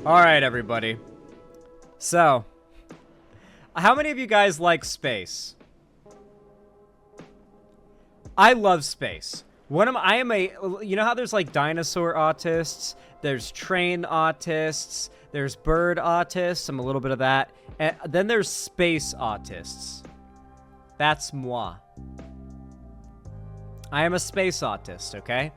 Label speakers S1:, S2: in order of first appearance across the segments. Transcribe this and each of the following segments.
S1: Alright, everybody. So, how many of you guys like space? I love space. You know how there's like dinosaur autists, there's train autists, there's bird autists, I'm a little bit of that, and then there's space autists. That's moi. I am a space autist, okay?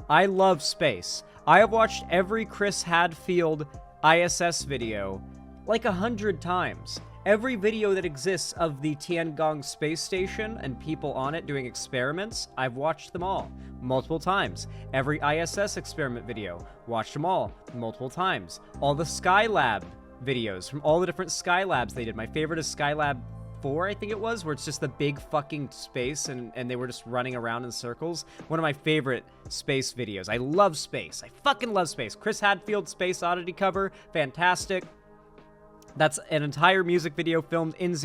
S1: I love space. I have watched every Chris Hadfield ISS video like 100 times. Every video that exists of the Tiangong space station and people on it doing experiments, I've watched them all multiple times. Every ISS experiment video, watched them all multiple times. All the Skylab videos from all the different Skylabs they did. My favorite is Skylab 4, I think it was, where it's just the big fucking space and they were just running around in circles. One of my favorite space videos. I love space. I fucking love space. Chris Hadfield Space Oddity cover, fantastic. That's an entire music video filmed in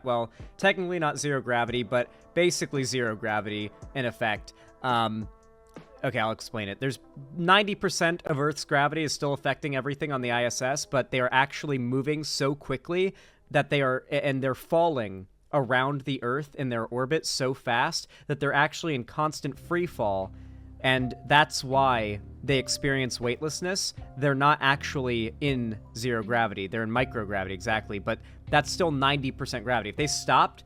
S1: well, technically not zero gravity, but basically zero gravity in effect. Okay, I'll explain it. There's 90% of Earth's gravity is still affecting everything on the ISS, but they are actually moving so quickly that they're falling around the Earth in their orbit so fast that they're actually in constant free fall. And that's why they experience weightlessness. They're not actually in zero gravity. They're in microgravity, exactly. But that's still 90% gravity. If they stopped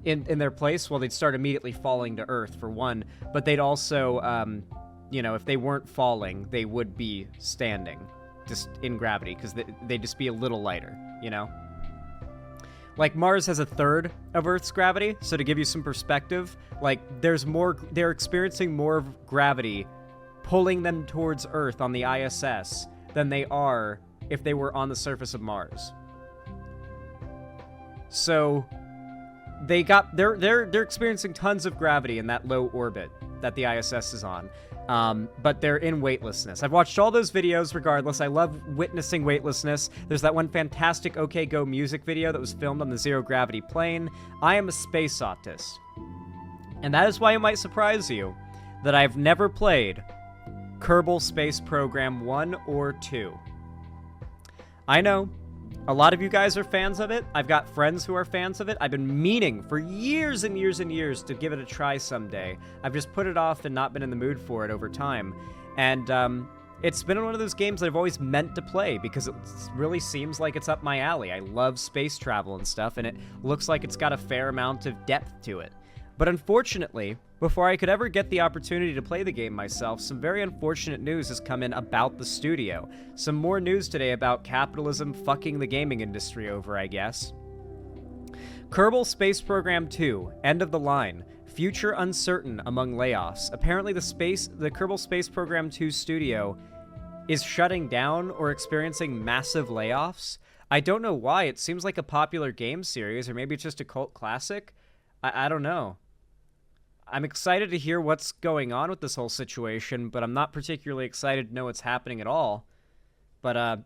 S1: in their place, well, they'd start immediately falling to Earth, for one. But they'd also, you know, if they weren't falling, they would be standing just in gravity because they'd just be a little lighter, you know? Like, Mars has a third of Earth's gravity, so to give you some perspective, like, they're experiencing more of gravity pulling them towards Earth on the ISS than they are if they were on the surface of Mars. So, they're experiencing tons of gravity in that low orbit that the ISS is on. But they're in weightlessness. I've watched all those videos regardless. I love witnessing weightlessness. There's that one fantastic OK Go music video that was filmed on the zero gravity plane. I am a space autist. And that is why it might surprise you that I've never played Kerbal Space Program 1 or 2. I know, a lot of you guys are fans of it. I've got friends who are fans of it. I've been meaning for years and years and years to give it a try someday. I've just put it off and not been in the mood for it over time. And it's been one of those games that I've always meant to play because it really seems like it's up my alley. I love space travel and stuff, and it looks like it's got a fair amount of depth to it. But unfortunately, before I could ever get the opportunity to play the game myself, some very unfortunate news has come in about the studio. Some more news today about capitalism fucking the gaming industry over, I guess. Kerbal Space Program 2, end of the line. Future uncertain among layoffs. Apparently the Kerbal Space Program 2 studio is shutting down or experiencing massive layoffs. I don't know why. It seems like a popular game series, or maybe it's just a cult classic. I don't know. I'm excited to hear what's going on with this whole situation, but I'm not particularly excited to know what's happening at all. But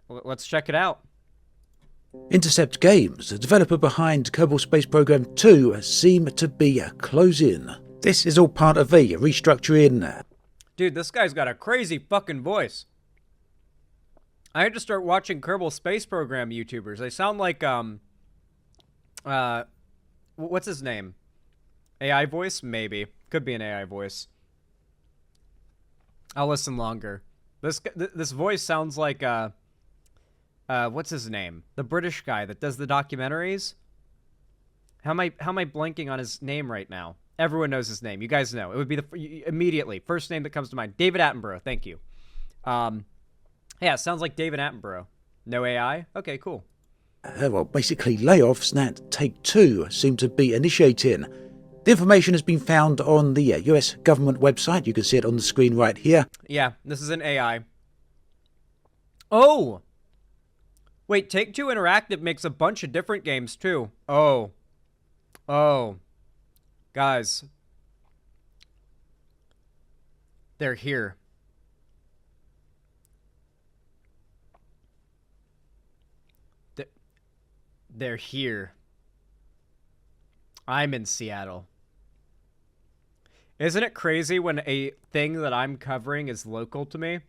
S1: let's check it out.
S2: Intercept Games, the developer behind Kerbal Space Program 2, seem to be closing. This is all part of a restructuring.
S1: Dude, this guy's got a crazy fucking voice. I had to start watching Kerbal Space Program YouTubers. They sound like, what's his name? AI voice? Maybe. Could be an AI voice. I'll listen longer. This voice sounds like, what's his name? The British guy that does the documentaries? How am I blanking on his name right now? Everyone knows his name. You guys know. It would be immediately. First name that comes to mind. David Attenborough. Thank you. Yeah, it sounds like David Attenborough. No AI? Okay, cool.
S2: Well, basically layoffs that Take-Two seem to be initiating. The information has been found on the US government website. You can see it on the screen right here.
S1: Yeah, this is an AI. Oh! Wait, Take-Two Interactive makes a bunch of different games, too. Oh. Guys. They're here. They're here. I'm in Seattle. Isn't it crazy when a thing that I'm covering is local to me?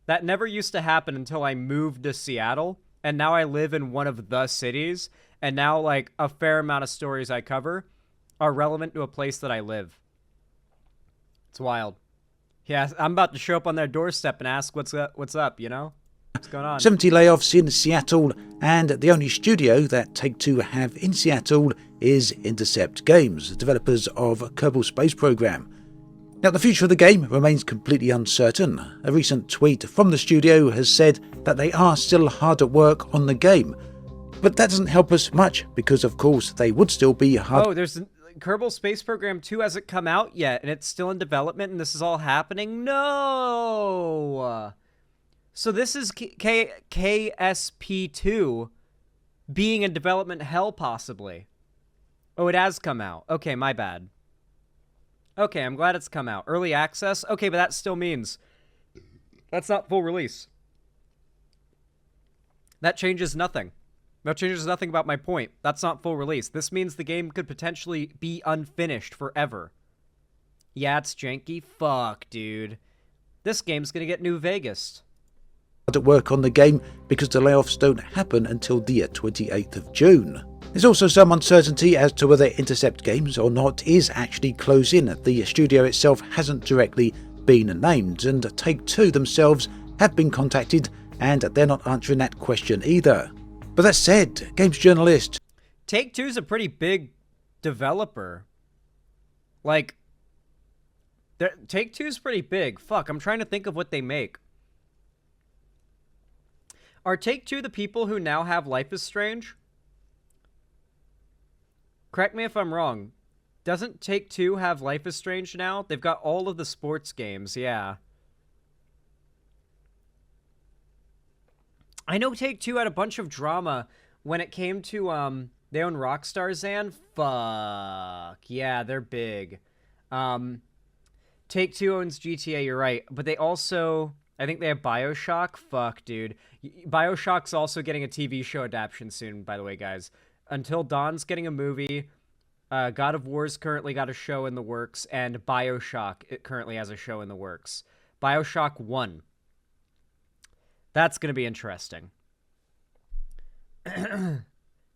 S1: That never used to happen until I moved to Seattle, and now I live in one of the cities, and now, like, a fair amount of stories I cover are relevant to a place that I live. It's wild. Yeah, I'm about to show up on their doorstep and ask what's up, you know? What's going on?
S2: 70 layoffs in Seattle, and the only studio that Take-Two have in Seattle is Intercept Games, developers of Kerbal Space Program. Now, the future of the game remains completely uncertain. A recent tweet from the studio has said that they are still hard at work on the game. But that doesn't help us much, because of course they would still be hard.
S1: Oh, there's Kerbal Space Program 2 hasn't come out yet, and it's still in development, and this is all happening? No! So this is KSP2 being in development hell, possibly. Oh, it has come out. Okay, my bad. Okay, I'm glad it's come out. Early access? Okay, but that still means that's not full release. That changes nothing. That changes nothing about my point. That's not full release. This means the game could potentially be unfinished forever. Yeah, it's janky. Fuck, dude. This game's gonna get New Vegas.
S2: At work on the game because the layoffs don't happen until the 28th of June. There's also some uncertainty as to whether Intercept Games or not is actually closing. The studio itself hasn't directly been named, and Take-Two themselves have been contacted, and they're not answering that question either. But that said, games journalist
S1: Take-Two's a pretty big developer. Like, Take-Two's pretty big. Fuck, I'm trying to think of what they make. Are Take-Two the people who now have Life is Strange? Correct me if I'm wrong. Doesn't Take-Two have Life is Strange now? They've got all of the sports games, yeah. I know Take-Two had a bunch of drama when it came to, they own Rockstar, Zan. Fuck. Yeah, they're big. Take-Two owns GTA, you're right. But they also, I think they have BioShock. Fuck, dude. BioShock's also getting a TV show adaptation soon, by the way, guys. Until Dawn's getting a movie. God of War's currently got a show in the works. And BioShock, it currently has a show in the works. BioShock 1. That's going to be interesting.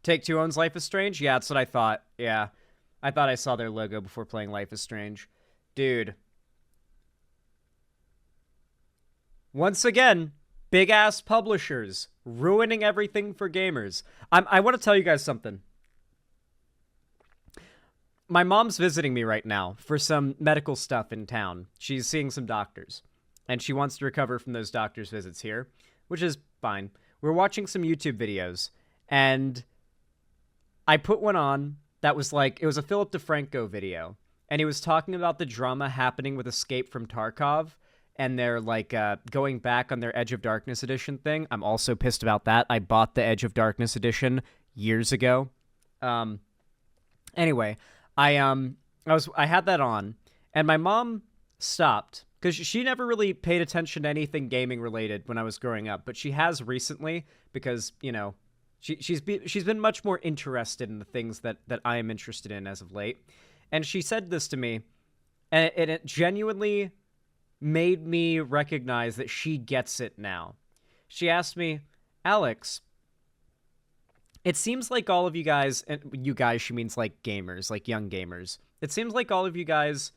S1: Take-Two owns Life is Strange? Yeah, that's what I thought. Yeah. I thought I saw their logo before playing Life is Strange. Dude. Once again, big-ass publishers ruining everything for gamers. I want to tell you guys something. My mom's visiting me right now for some medical stuff in town. She's seeing some doctors. And she wants to recover from those doctor's visits here, which is fine. We're watching some YouTube videos, and I put one on that was like, it was a Philip DeFranco video, and he was talking about the drama happening with Escape from Tarkov, and they're like going back on their Edge of Darkness edition thing. I'm also pissed about that. I bought the Edge of Darkness edition years ago. Anyway, I had that on, and my mom stopped because she never really paid attention to anything gaming related when I was growing up, but she has recently because, you know, she's been much more interested in the things that I am interested in as of late. And she said this to me, and it genuinely made me recognize that she gets it now. She asked me, Alex, it seems like all of you guys, and you guys, she means like gamers, like young gamers. It seems like all of you guys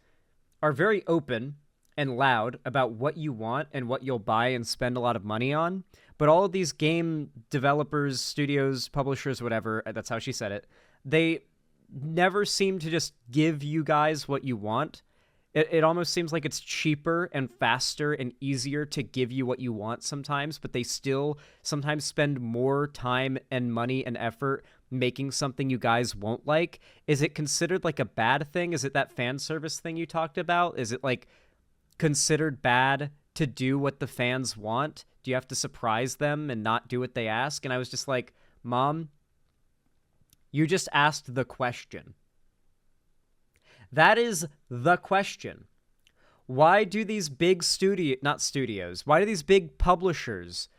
S1: are very open and loud about what you want and what you'll buy and spend a lot of money on. But all of these game developers, studios, publishers, whatever, that's how she said it, they never seem to just give you guys what you want. It almost seems like it's cheaper and faster and easier to give you what you want sometimes, but they still sometimes spend more time and money and effort making something you guys won't like. Is it considered like a bad thing? Is it that fan service thing you talked about? Is it like considered bad to do what the fans want? Do you have to surprise them and not do what they ask? And I was just like, Mom, you just asked the question. That is the question. Why do these big why do these big publishers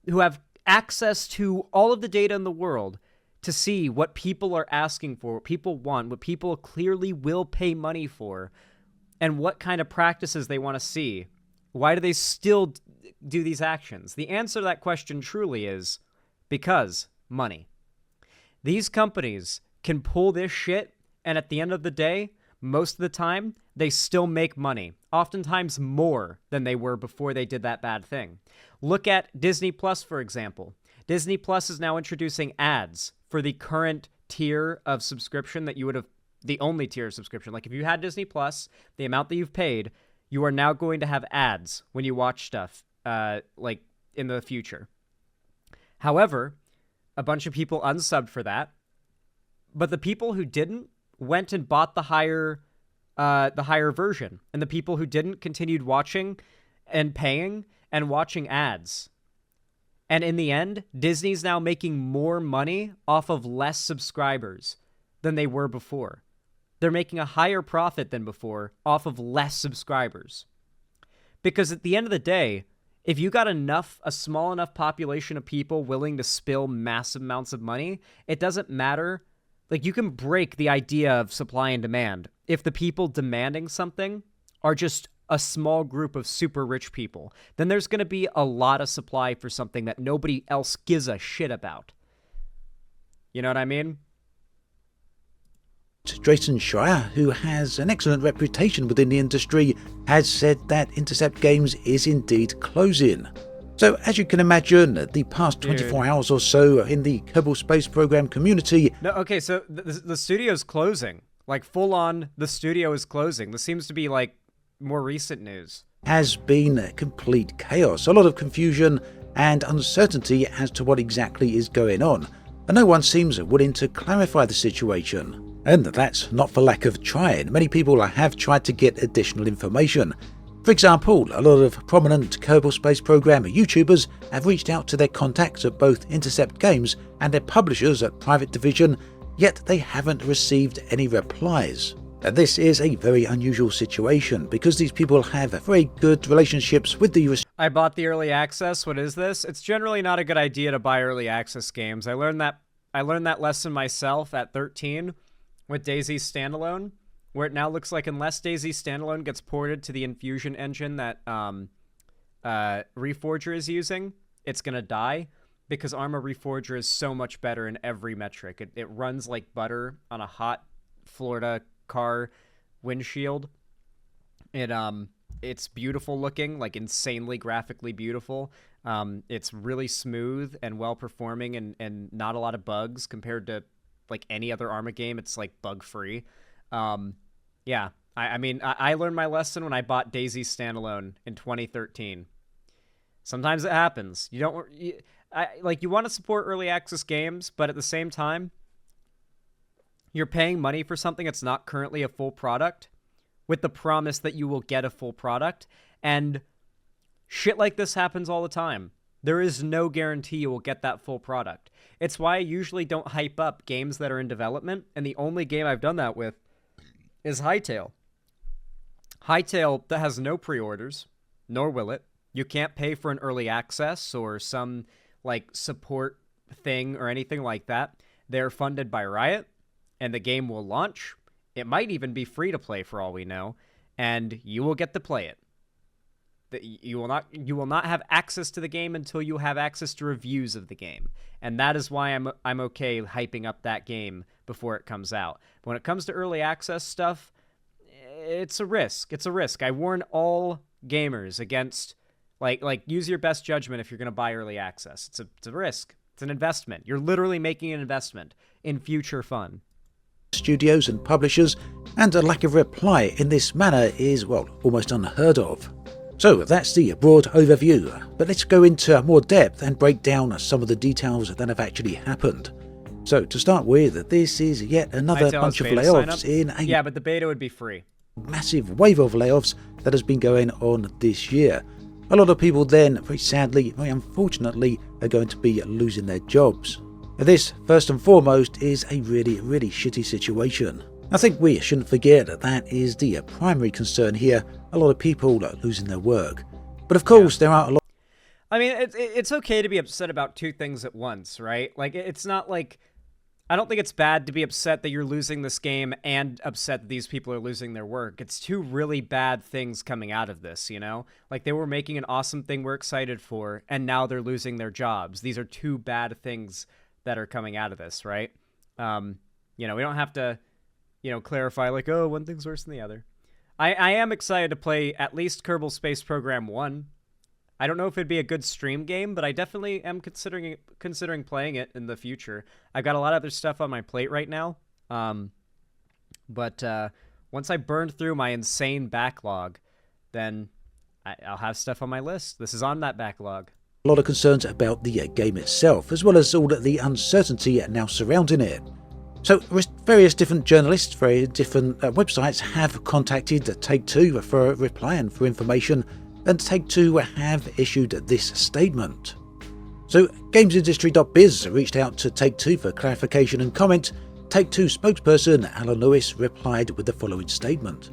S1: who have access to all of the data in the world to see what people are asking for, what people want, what people clearly will pay money for, and what kind of practices they want to see, why do they still do these actions? The answer to that question truly is because money. These companies can pull this shit, and at the end of the day, most of the time, they still make money, oftentimes more than they were before they did that bad thing. Look at Disney Plus, for example. Disney Plus is now introducing ads for the current tier of subscription that you would have, the only tier of subscription. Like if you had Disney Plus, the amount that you've paid, you are now going to have ads when you watch stuff, like in the future. However, a bunch of people unsubbed for that, but the people who didn't went and bought the higher version, and the people who didn't continued watching and paying and watching ads. And in the end, Disney's now making more money off of less subscribers than they were before. They're making a higher profit than before off of less subscribers. Because at the end of the day, if you got a small enough population of people willing to spill massive amounts of money, it doesn't matter. Like, you can break the idea of supply and demand if the people demanding something are just a small group of super rich people. Then there's going to be a lot of supply for something that nobody else gives a shit about. You know what I mean?
S2: Jason Schreier, who has an excellent reputation within the industry, has said that Intercept Games is indeed closing. So, as you can imagine, the past 24 hours or so in the Kerbal Space Program community...
S1: No, okay, so the studio's closing. Like, full on, the studio is closing. This seems to be, like, more recent news.
S2: ...has been complete chaos, a lot of confusion and uncertainty as to what exactly is going on. And no one seems willing to clarify the situation. And that's not for lack of trying. Many people have tried to get additional information. For example, a lot of prominent Kerbal Space Program YouTubers have reached out to their contacts at both Intercept Games and their publishers at Private Division, yet they haven't received any replies. And this is a very unusual situation because these people have very good relationships with the...
S1: I bought the early access. What is this? It's generally not a good idea to buy early access games. I learned that lesson myself at 13 with DayZ Standalone, where it now looks like unless DayZ Standalone gets ported to the Infusion engine that Reforger is using, it's going to die because Arma Reforger is so much better in every metric. It runs like butter on a hot Florida car windshield. It's beautiful looking, like insanely graphically beautiful. It's really smooth and well performing and not a lot of bugs compared to like any other Arma game. It's like bug free. Yeah, I mean, I learned my lesson when I bought DayZ Standalone in 2013. Sometimes it happens. You want to support early access games, but at the same time, you're paying money for something that's not currently a full product with the promise that you will get a full product. And shit like this happens all the time. There is no guarantee you will get that full product. It's why I usually don't hype up games that are in development, and the only game I've done that with is Hytale. Hytale that has no pre-orders, nor will it. You can't pay for an early access or some like support thing or anything like that. They're funded by Riot, and the game will launch. It might even be free to play for all we know, and you will get to play it. You will not have access to the game until you have access to reviews of the game. And that is why I'm okay hyping up that game before it comes out. But when it comes to early access stuff, it's a risk. It's a risk. I warn all gamers against like use your best judgment if you're going to buy early access. It's a risk. It's an investment. You're literally making an investment in future fun.
S2: Studios and publishers, and a lack of reply in this manner is, well, almost unheard of. So that's the broad overview, but let's go into more depth and break down some of the details that have actually happened. So to start with, this is yet another bunch of layoffs in a...
S1: Yeah, but the beta would be free.
S2: ...massive wave of layoffs that has been going on this year. A lot of people then, very sadly, very unfortunately, are going to be losing their jobs. This, first and foremost, is a really, really shitty situation. I think we shouldn't forget that that is the primary concern here. A lot of people are losing their work. But of course, there are a lot...
S1: I mean, it's okay to be upset about two things at once, right? Like, it's not like I don't think it's bad to be upset that you're losing this game and upset that these people are losing their work. It's two really bad things coming out of this, you know? Like, they were making an awesome thing we're excited for, and now they're losing their jobs. These are two bad things that are coming out of this, right? We don't have to, clarify, like, oh, one thing's worse than the other. I am excited to play at least Kerbal Space Program 1. I don't know if it'd be a good stream game, but I definitely am considering playing it in the future. I've got a lot of other stuff on my plate right now. But once I burn through my insane backlog, then I'll have stuff on my list. This is on that backlog.
S2: A lot of concerns about the game itself, as well as all the uncertainty now surrounding it. So various different journalists, various different websites have contacted Take-Two for a reply and for information, and Take-Two have issued this statement. So GamesIndustry.biz reached out to Take-Two for clarification and comment. Take-Two spokesperson Alan Lewis replied with the following statement.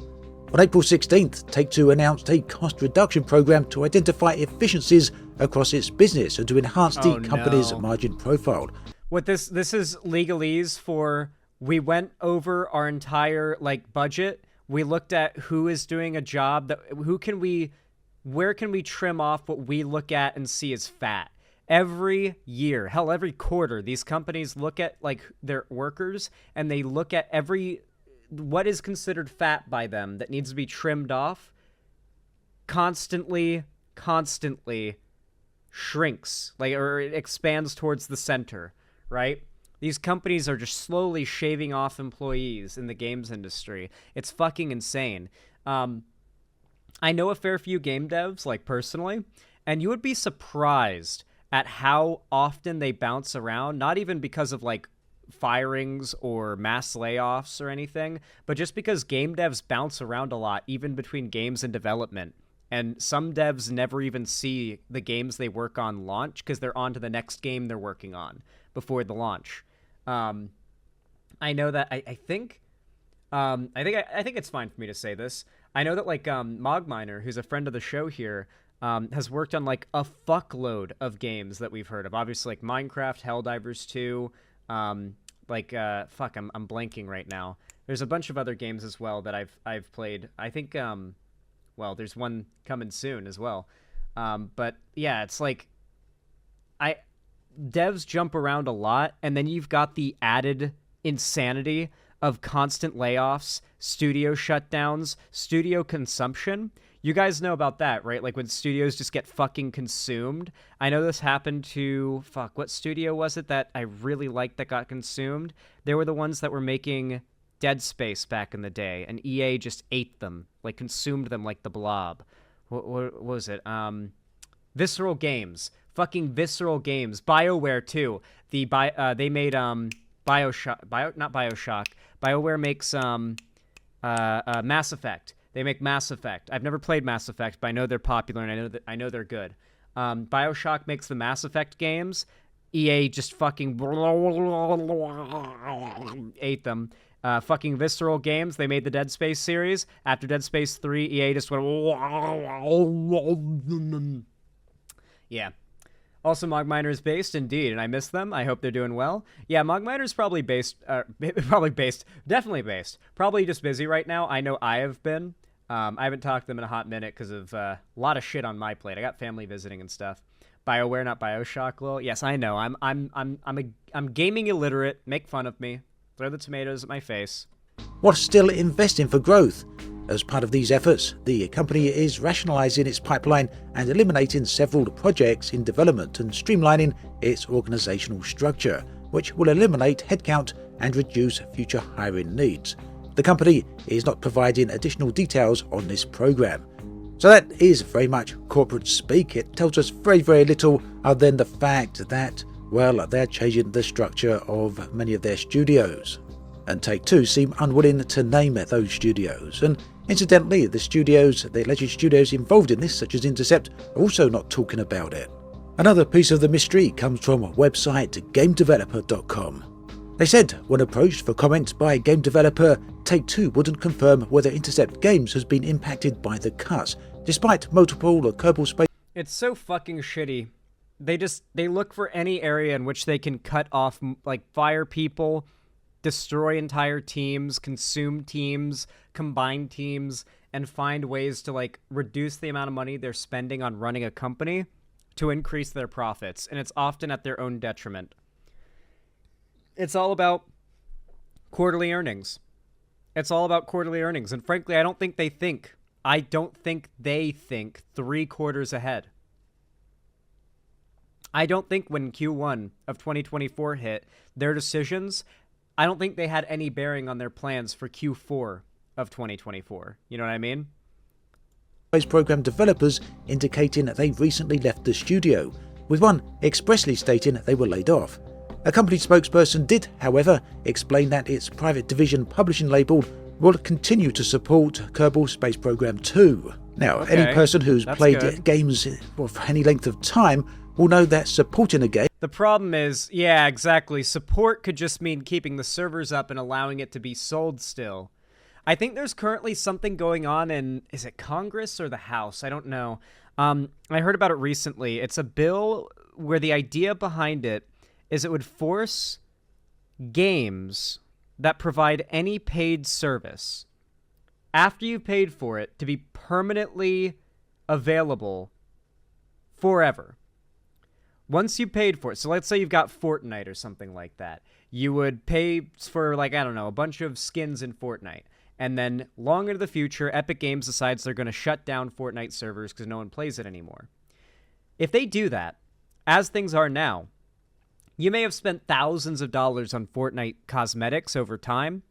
S2: On April 16th, Take-Two announced a cost reduction program to identify efficiencies across its business and to enhance the company's margin profile.
S1: What this is legalese for, we went over our entire budget. We looked at who is doing a job where can we trim off what we look at and see as fat? Every year, hell, every quarter, these companies look at their workers and they look at what is considered fat by them that needs to be trimmed off. Constantly shrinks, or it expands towards the center, right? These companies are just slowly shaving off employees in the games industry. It's fucking insane. I know a fair few game devs, personally, and you would be surprised at how often they bounce around, not even because of, firings or mass layoffs or anything, but just because game devs bounce around a lot, even between games and development. And some devs never even see the games they work on launch because they're on to the next game they're working on before the launch. I know that I think it's fine for me to say this. I know that Mogminer, who's a friend of the show here, has worked on a fuckload of games that we've heard of. Obviously, Minecraft, Helldivers 2, I'm blanking right now. There's a bunch of other games as well that I've played. I think there's one coming soon as well. But yeah, it's devs jump around a lot, and then you've got the added insanity of constant layoffs, studio shutdowns, studio consumption. You guys know about that, right? When studios just get fucking consumed. I know this happened to, what studio was it that I really liked that got consumed? They were the ones that were making Dead Space back in the day, and EA just ate them, consumed them like the Blob. What was it? Visceral Games. Fucking Visceral Games. BioWare too. They made BioShock. BioWare makes Mass Effect. They make Mass Effect. I've never played Mass Effect, but I know they're popular and I know they're good. BioShock makes the Mass Effect games. EA just fucking ate them. Fucking Visceral Games, they made the Dead Space series. After Dead Space 3, EA just went... Yeah. Also, Mogminer is based, indeed, and I miss them. I hope they're doing well. Yeah, Mogminer is definitely based. Probably just busy right now. I know I have been. I haven't talked to them in a hot minute because of a lot of shit on my plate. I got family visiting and stuff. BioWare, not BioShock, lol. Yes, I know. I'm gaming illiterate. Make fun of me. Throw the tomatoes at my face.
S2: While still investing for growth. As part of these efforts, the company is rationalising its pipeline and eliminating several projects in development and streamlining its organisational structure, which will eliminate headcount and reduce future hiring needs. The company is not providing additional details on this program. So that is very much corporate speak. It tells us very, very little other than the fact that, they're changing the structure of many of their studios. And Take-Two seem unwilling to name those studios. And incidentally, the alleged studios involved in this, such as Intercept, are also not talking about it. Another piece of the mystery comes from website GameDeveloper.com. They said, when approached for comment by a game developer, Take-Two wouldn't confirm whether Intercept Games has been impacted by the cuts, despite multiple Kerbal Space...
S1: It's so fucking shitty they look for any area in which they can cut off, like fire people, destroy entire teams, consume teams, combine teams, and find ways to like reduce the amount of money they're spending on running a company to increase their profits, and it's often at their own detriment. It's all about quarterly earnings. It's all about quarterly earnings, and frankly, I don't think they think 3 quarters ahead. I don't think when Q1 of 2024 hit, their decisions, I don't think they had any bearing on their plans for Q4 of 2024. You know what I mean?
S2: Space Program developers indicating that they recently left the studio, with one expressly stating they were laid off. A company spokesperson did, however, explain that its private division publishing label will continue to support Kerbal Space Program 2. Now, any person who's played games for any length of time will know that supporting a game...
S1: The problem is, yeah, exactly. Support could just mean keeping the servers up and allowing it to be sold still. I think there's currently something going on in, is it Congress or the House? I don't know. I heard about it recently. It's a bill where the idea behind it is it would force games that provide any paid service after you've paid for it to be permanently available forever. Once you paid for it, so let's say you've got Fortnite or something like that, you would pay for, like, I don't know, a bunch of skins in Fortnite. And then long into the future, Epic Games decides they're going to shut down Fortnite servers because no one plays it anymore. If they do that, as things are now, you may have spent thousands of dollars on Fortnite cosmetics over time,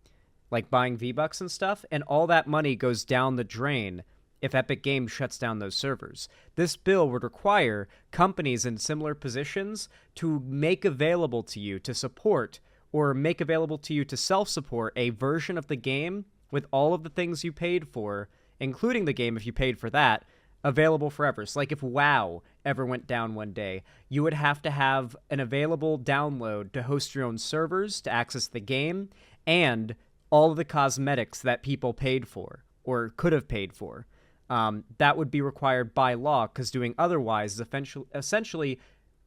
S1: like buying V-Bucks and stuff, and all that money goes down the drain if Epic Games shuts down those servers. This bill would require companies in similar positions to make available to you to support or make available to you to self-support a version of the game with all of the things you paid for, including the game if you paid for that, available forever. So like if WoW ever went down one day, you would have to have an available download to host your own servers to access the game and all of the cosmetics that people paid for or could have paid for. That would be required by law, because doing otherwise is essentially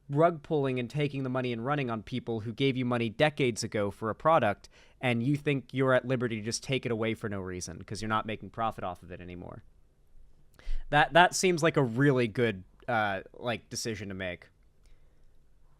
S1: rug pulling and taking the money and running on people who gave you money decades ago for a product, and you think you're at liberty to just take it away for no reason because you're not making profit off of it anymore. That seems like a really good decision to make.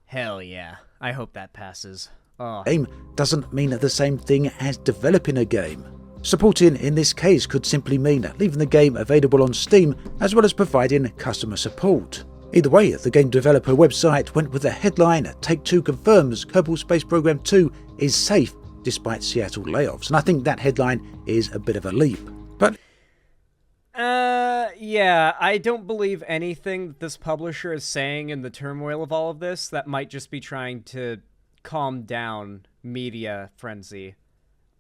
S1: Hell yeah. I hope that passes. Oh.
S2: Game doesn't mean the same thing as developing a game. Supporting in this case could simply mean leaving the game available on Steam as well as providing customer support. Either way, the game developer website went with the headline, Take-Two confirms Kerbal Space Program 2 is safe despite Seattle layoffs. And I think that headline is a bit of a leap. But
S1: yeah, I don't believe anything that this publisher is saying in the turmoil of all of this. That might just be trying to calm down media frenzy.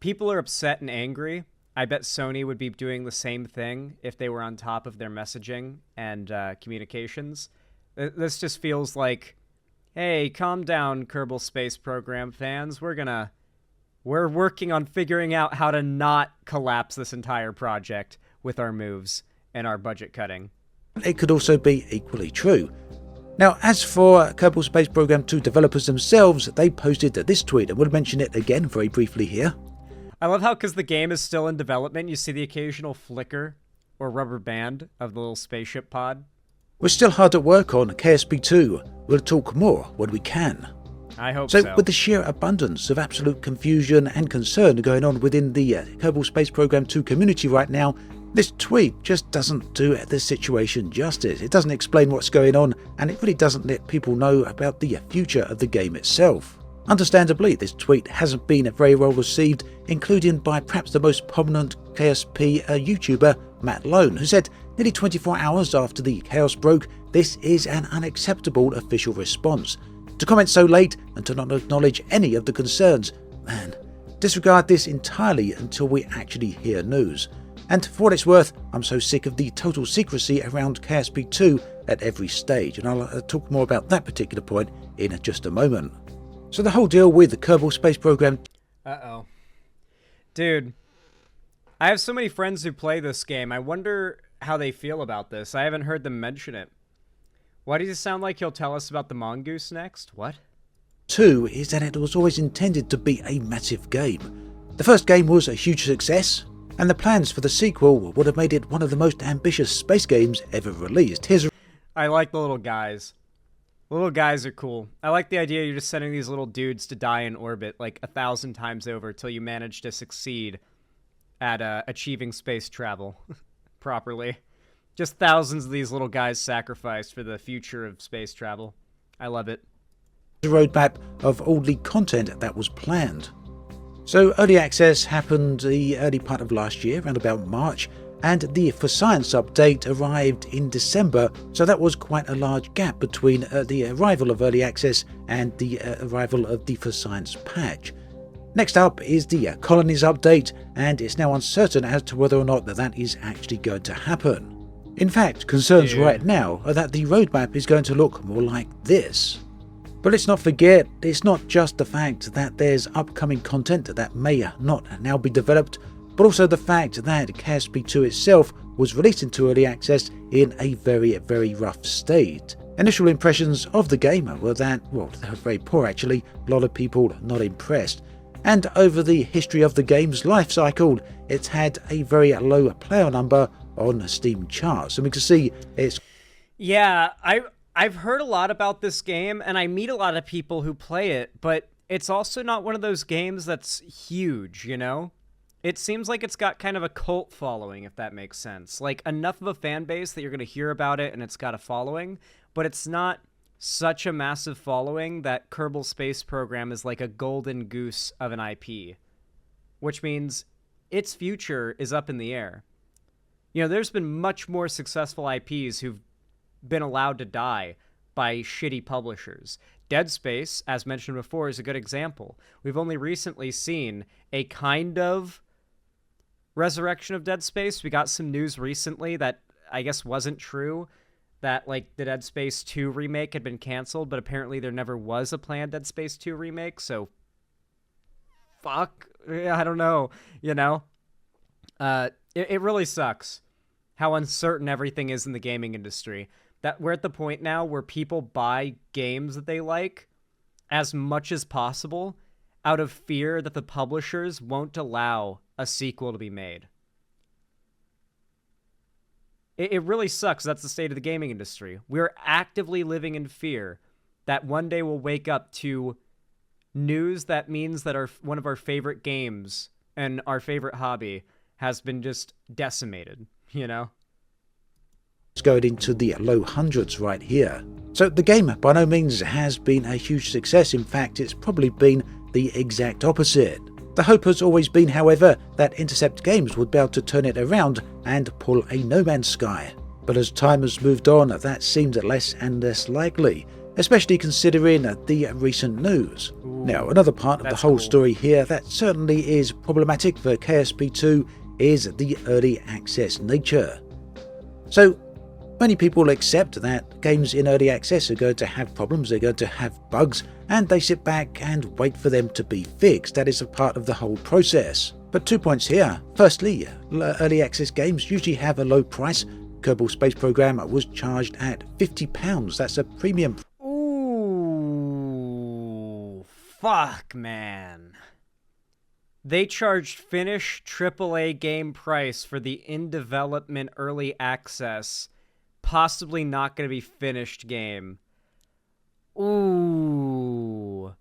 S1: People are upset and angry. I bet Sony would be doing the same thing if they were on top of their messaging and communications. This just feels like, hey, calm down, Kerbal Space Program fans. We're working on figuring out how to not collapse this entire project with our moves and our budget cutting.
S2: It could also be equally true. Now, as for Kerbal Space Program 2 developers themselves, they posted this tweet, and we'll mention it again very briefly here.
S1: I love how, because the game is still in development, you see the occasional flicker or rubber band of the little spaceship pod.
S2: We're still hard at work on KSP2. We'll talk more when we can.
S1: I hope so.
S2: So, with the sheer abundance of absolute confusion and concern going on within the Kerbal Space Program 2 community right now, this tweet just doesn't do the situation justice. It doesn't explain what's going on, and it really doesn't let people know about the future of the game itself. Understandably, this tweet hasn't been very well received, including by perhaps the most prominent KSP YouTuber, Matt Lone, who said nearly 24 hours after the chaos broke, this is an unacceptable official response. To comment so late and to not acknowledge any of the concerns, man, disregard this entirely until we actually hear news. And for what it's worth, I'm so sick of the total secrecy around KSP2 at every stage, and I'll talk more about that particular point in just a moment. So the whole deal with the Kerbal Space Program...
S1: Uh-oh. Dude, I have so many friends who play this game. I wonder how they feel about this. I haven't heard them mention it. Why does it sound like he'll tell us about the mongoose next? What?
S2: 2 is that it was always intended to be a massive game. The first game was a huge success, and the plans for the sequel would have made it one of the most ambitious space games ever released.
S1: I like the little guys. Little guys are cool. I like the idea you're just sending these little dudes to die in orbit like 1,000 times over till you manage to succeed at achieving space travel properly. Just thousands of these little guys sacrificed for the future of space travel. I love it.
S2: A roadmap of all the content that was planned. So early access happened the early part of last year, around about March, and the For Science update arrived in December, so that was quite a large gap between the arrival of early access and the arrival of the For Science patch. Next up is the Colonies update, and it's now uncertain as to whether or not that is actually going to happen. In fact, concerns right now are that the roadmap is going to look more like this. But let's not forget, it's not just the fact that there's upcoming content that may not now be developed, but also the fact that KSP2 itself was released into early access in a very, very rough state. Initial impressions of the game were that, well, they were very poor actually, a lot of people not impressed. And over the history of the game's life cycle, it's had a very low player number on Steam charts. And we can see it's...
S1: Yeah, I've heard a lot about this game, and I meet a lot of people who play it, but it's also not one of those games that's huge, you know? It seems like it's got kind of a cult following, if that makes sense. Like, enough of a fan base that you're going to hear about it and it's got a following, but it's not such a massive following that Kerbal Space Program is like a golden goose of an IP, which means its future is up in the air. You know, there's been much more successful IPs who've been allowed to die by shitty publishers. Dead Space, as mentioned before, is a good example. We've only recently seen a kind of resurrection of Dead Space. We got some news recently that I guess wasn't true, that like the Dead Space 2 remake had been canceled, but apparently there never was a planned Dead Space 2 remake, so fuck, I don't know, you know? It really sucks how uncertain everything is in the gaming industry. That we're at the point now where people buy games that they like as much as possible out of fear that the publishers won't allow a sequel to be made. It really sucks. That's the state of the gaming industry. We're actively living in fear that one day we'll wake up to news that means that one of our favorite games and our favorite hobby has been just decimated, you know?
S2: It's going into the low hundreds right here. So the game by no means has been a huge success. In fact, it's probably been the exact opposite. The hope has always been, however, that Intercept Games would be able to turn it around and pull a No Man's Sky. But as time has moved on, that seemed less and less likely, especially considering the recent news. Now, another part of the whole story here that certainly is problematic for KSP2 is the early access nature. So, many people accept that games in early access are going to have problems, they're going to have bugs, and they sit back and wait for them to be fixed. That is a part of the whole process. But 2 points here. Firstly, early access games usually have a low price. Kerbal Space Program was charged at £50. That's a premium.
S1: Ooh, fuck, man. They charged finished AAA game price for the in-development early access, possibly not going to be finished game. Ooh.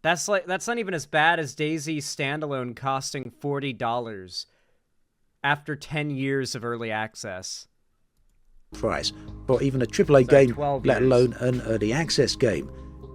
S1: That's not even as bad as DayZ standalone costing $40 after 10 years of early access.
S2: Price for even a AAA game, let alone an early access game.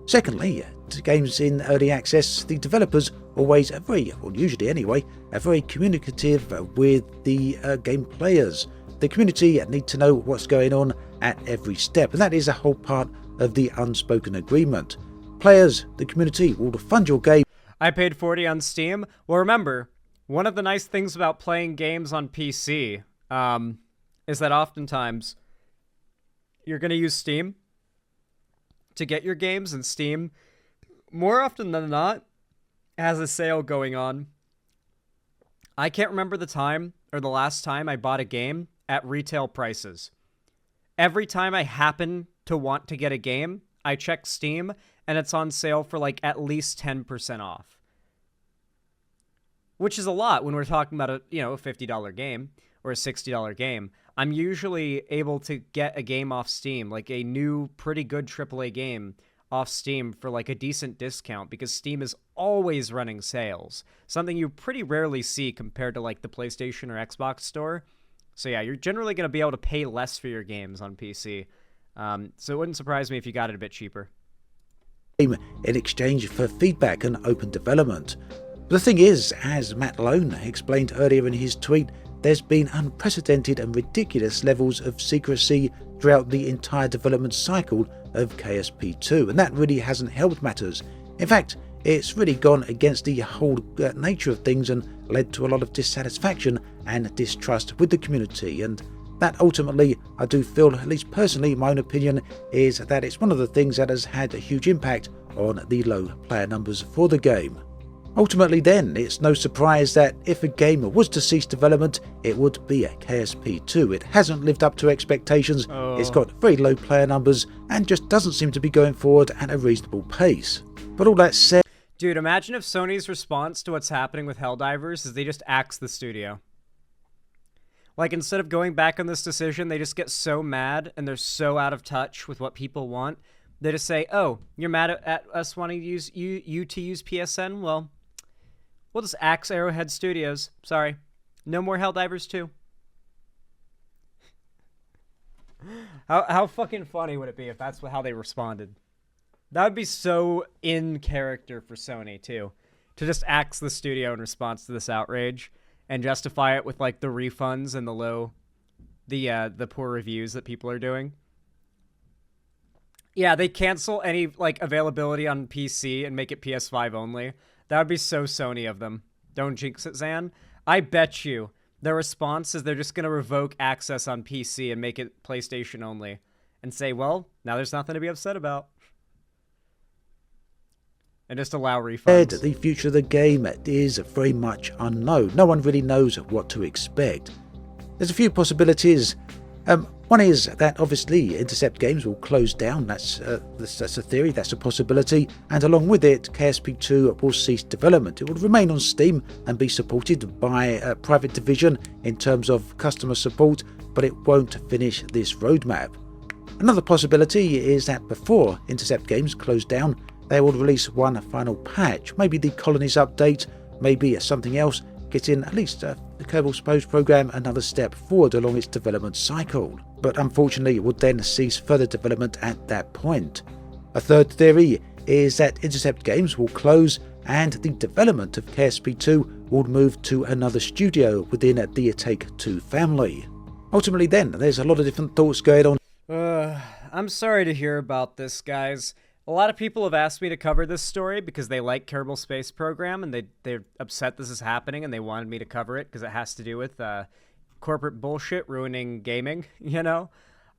S2: Secondly, to games in early access, the developers always are very, or usually anyway, are very communicative with the game players. The community need to know what's going on at every step, and that is a whole part of the unspoken agreement. Players, the community, will fund your game.
S1: I paid $40 on Steam. Well, remember, one of the nice things about playing games on PC is that oftentimes you're going to use Steam to get your games, and Steam, more often than not, has a sale going on. I can't remember the time or the last time I bought a game at retail prices. Every time I happen to want to get a game, I check Steam, and it's on sale for like at least 10% off. Which is a lot when we're talking about a $50 game or a $60 game. I'm usually able to get a game off Steam, like a new, pretty good AAA game off Steam for like a decent discount, because Steam is always running sales. Something you pretty rarely see compared to like the PlayStation or Xbox store. So yeah, you're generally going to be able to pay less for your games on PC. So it wouldn't surprise me if you got it a bit cheaper.
S2: In exchange for feedback and open development. But the thing is, as Matt Lone explained earlier in his tweet, there's been unprecedented and ridiculous levels of secrecy throughout the entire development cycle of KSP2, and that really hasn't helped matters. In fact, it's really gone against the whole nature of things and led to a lot of dissatisfaction and distrust with the community, and that ultimately, I do feel, at least personally, my own opinion, is that it's one of the things that has had a huge impact on the low player numbers for the game. Ultimately then, it's no surprise that if a game was to cease development, it would be a KSP2. It hasn't lived up to expectations, It's got very low player numbers, and just doesn't seem to be going forward at a reasonable pace. But all that said...
S1: Dude, imagine if Sony's response to what's happening with Helldivers is they just axe the studio. Like, instead of going back on this decision, they just get so mad and they're so out of touch with what people want. They just say, oh, you're mad at us wanting to use you to use PSN? Well, we'll just axe Arrowhead Studios. Sorry. No more Helldivers 2. How fucking funny would it be if that's how they responded? That would be so in character for Sony, too. To just axe the studio in response to this outrage and justify it with, like, the refunds and the poor reviews that people are doing. Yeah, they cancel any, like, availability on PC and make it PS5 only. That would be so Sony of them. Don't jinx it, Zan. I bet you their response is they're just going to revoke access on PC and make it PlayStation only. And say, well, now there's nothing to be upset about. And just allow refunds.
S2: The future of the game is very much unknown. No one really knows what to expect. There's a few possibilities. One is that obviously Intercept Games will close down. That's a theory, that's a possibility. And along with it, KSP2 will cease development. It will remain on Steam and be supported by a private division in terms of customer support, but it won't finish this roadmap. Another possibility is that before Intercept Games close down, they will release one final patch, maybe the Colonies update, maybe something else, getting at least the Kerbal Space Program another step forward along its development cycle. But unfortunately it would then cease further development at that point. A third theory is that Intercept Games will close and the development of KSP2 will move to another studio within the Take-Two family. Ultimately then, there's a lot of different thoughts going on.
S1: I'm sorry to hear about this, guys. A lot of people have asked me to cover this story because they like Kerbal Space Program and they're upset this is happening and they wanted me to cover it because it has to do with corporate bullshit ruining gaming, you know?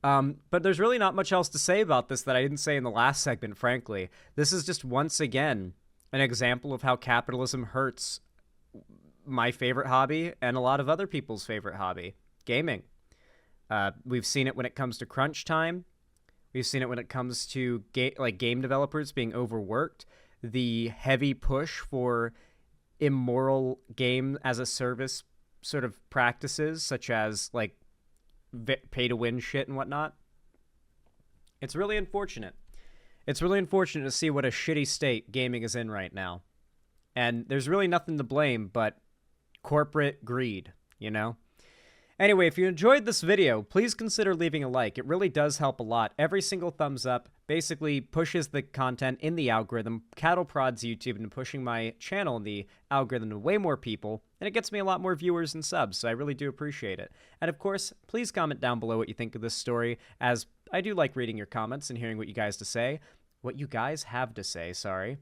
S1: But there's really not much else to say about this that I didn't say in the last segment, frankly. This is just once again an example of how capitalism hurts my favorite hobby and a lot of other people's favorite hobby, gaming. We've seen it when it comes to crunch time. We've seen it when it comes to game developers being overworked, the heavy push for immoral game as a service sort of practices, such as like pay to win shit and whatnot. It's really unfortunate. It's really unfortunate to see what a shitty state gaming is in right now. And there's really nothing to blame but corporate greed, you know? Anyway, if you enjoyed this video, please consider leaving a like. It really does help a lot. Every single thumbs up basically pushes the content in the algorithm, cattle prods YouTube into pushing my channel in the algorithm to way more people, and it gets me a lot more viewers and subs, so I really do appreciate it. And of course, please comment down below what you think of this story, as I do like reading your comments and hearing what you guys have to say, sorry.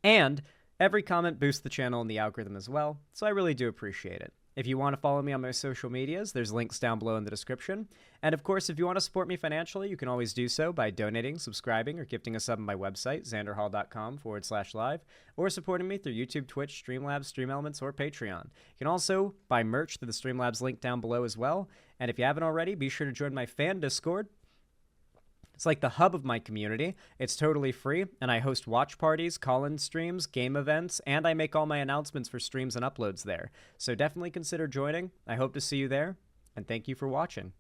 S1: And every comment boosts the channel and the algorithm as well, so I really do appreciate it. If you want to follow me on my social medias, there's links down below in the description. And of course, if you want to support me financially, you can always do so by donating, subscribing, or gifting a sub on my website, xanderhall.com/live, or supporting me through YouTube, Twitch, Streamlabs, StreamElements, or Patreon. You can also buy merch through the Streamlabs link down below as well. And if you haven't already, be sure to join my fan Discord. It's like the hub of my community. It's totally free, and I host watch parties, call-in streams, game events, and I make all my announcements for streams and uploads there. So definitely consider joining. I hope to see you there, and thank you for watching.